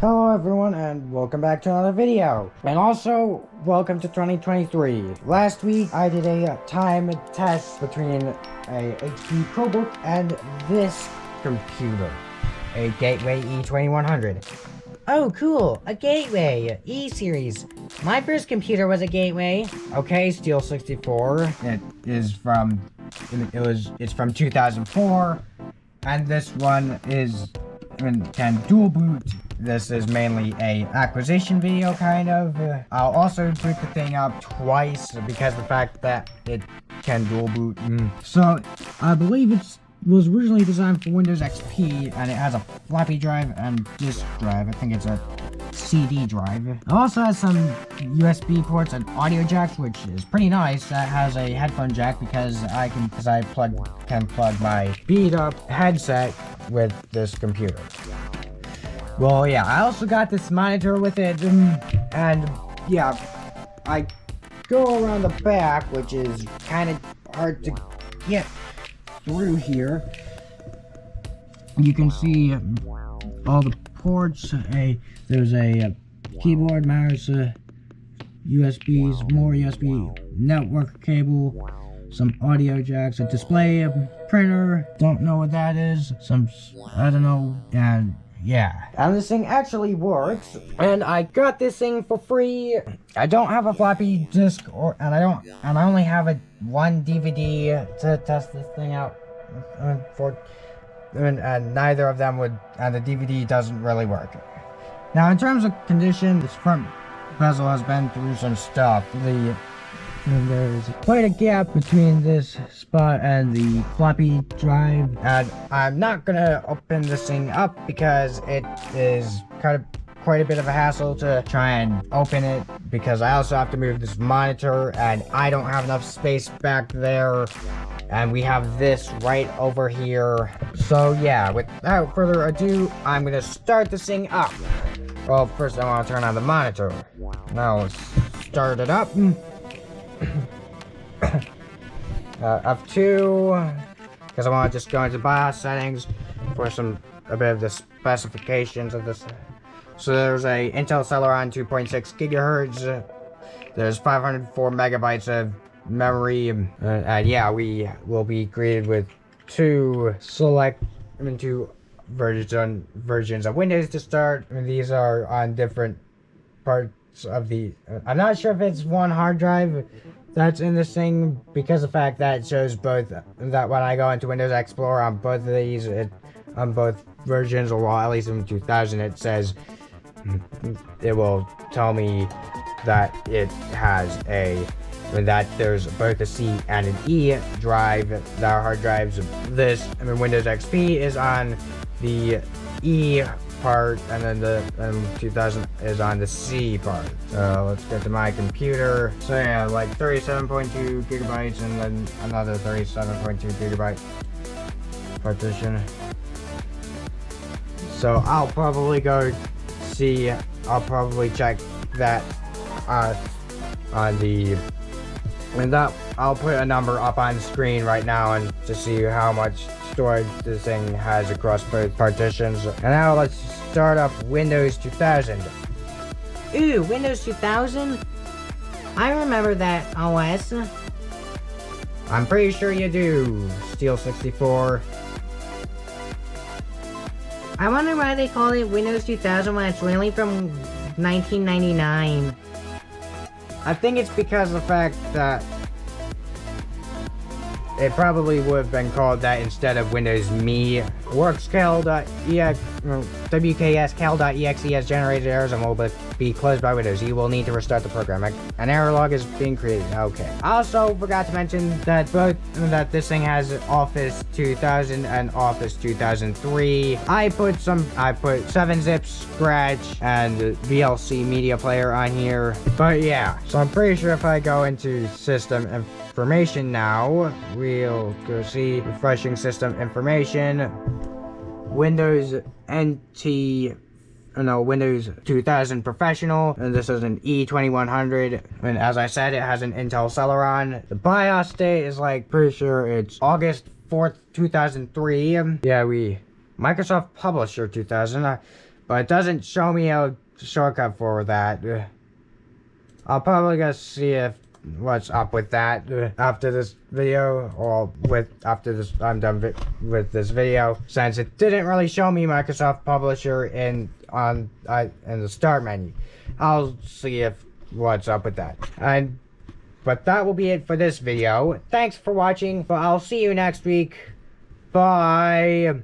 Hello everyone and welcome back to another video. And also, welcome to 2023. Last week I did a time test between a HP ProBook and this computer. A Gateway E2100. Oh, cool! A Gateway! E-Series. My first computer was a Gateway. Okay, Steel 64. It's from 2004. And this one can dual boot. This is mainly a acquisition video, kind of. I'll also boot the thing up twice because of the fact that it can dual boot. So, I believe it was originally designed for Windows XP, and it has a floppy drive and disk drive. I think it's a CD drive. It also has some USB ports and audio jacks, which is pretty nice. That has a headphone jack because I can plug my beat up headset with this computer. Well, yeah, I also got this monitor with it, and yeah, I go around the back, which is kind of hard to get through here. You can see all the ports. There's a keyboard, mouse, USBs, more USB network cable, some audio jacks, a display, a printer. Don't know what that is. I don't know. And yeah, and this thing actually works, and I got this thing for free. I don't have a floppy disk, and I only have one DVD to test this thing out and neither of them would, and the DVD doesn't really work. Now, in terms of condition, this front bezel has been through some stuff. There's quite a gap between this spot and the floppy drive, and I'm not gonna open this thing up because it is quite a bit of a hassle to try and open it, because I also have to move this monitor and I don't have enough space back there, and we have this right over here. So yeah, without further ado, I'm gonna start this thing up. Well, first I want to turn on the monitor. Now let's start it up. F2, because I want to just go into BIOS settings for a bit of the specifications of this. So there's a Intel Celeron 2.6 gigahertz. There's 504 megabytes of memory, and yeah, we will be greeted with two versions of Windows to start. These are on different parts of the. I'm not sure if it's one hard drive that's in this thing, because of the fact that it shows both, that when I go into Windows Explorer on both of these, on both versions, or well, at least in 2000, it says, it will tell me that it has that there's both a C and an E drive that are hard drives. Windows XP is on the E part, and then the 2000 is on the C part. So let's get to my computer. So yeah, like 37.2 gigabytes and then another 37.2 gigabyte partition. So I'll probably check that I'll put a number up on screen right now and to see how much storage this thing has across both partitions. And now let's start up Windows 2000. Ooh, Windows 2000? I remember that OS. I'm pretty sure you do, Steel 64. I wonder why they call it Windows 2000 when it's really from 1999. I think it's because of the fact that it probably would have been called that instead of Windows Me. WKSCal.exe has generated errors and will be closed by Windows. You will need to restart the program. An error log is being created. Okay. I also forgot to mention that this thing has Office 2000 and Office 2003. I put 7-zip, Scratch, and VLC media player on here. But yeah, so I'm pretty sure if I go into system information now, we'll go see refreshing system information. Windows 2000 Professional, and this is an E2100, and as I said, it has an Intel Celeron. The BIOS date is pretty sure it's August 4th, 2003. Yeah, Microsoft Publisher 2000. but it doesn't show me a shortcut for that. I'll probably go see if what's up with that after this video, or after this I'm done with this video, since it didn't really show me Microsoft Publisher in the start menu. I'll see if what's up with that. But that will be it for this video. Thanks for watching, but I'll see you next week. Bye.